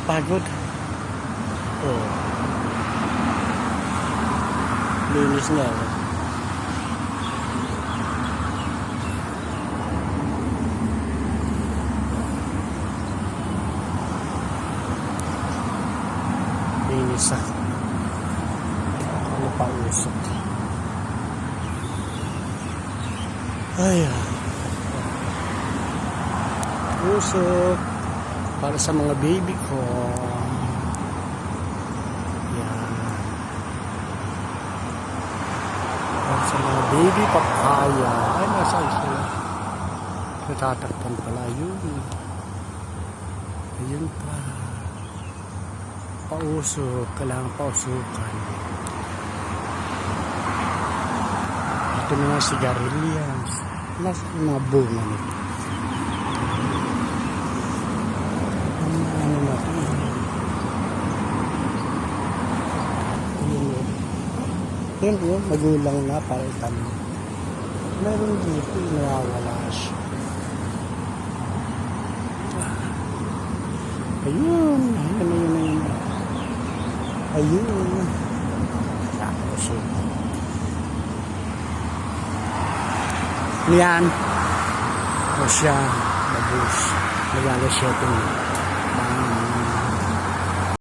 nakakapagod. Oh. Linis niya. Linis ah. Ano pa usok? Ay, usok para sa mga baby ko. Yan. Para sa mga baby papaya. Ay, nasaan sila? Natatakpan pala yun. Ayun pa. Pausok. Kailangan pausukan. Ito mga sigarilyas. Nasa mga bunga nito. Ano natin? Yun yun, magulang na para itanim. Meron dito, nawawala siya. Ayun, ayun. Ayun. Tapos yun. Yan. O siya, labos. Nagala siya ito.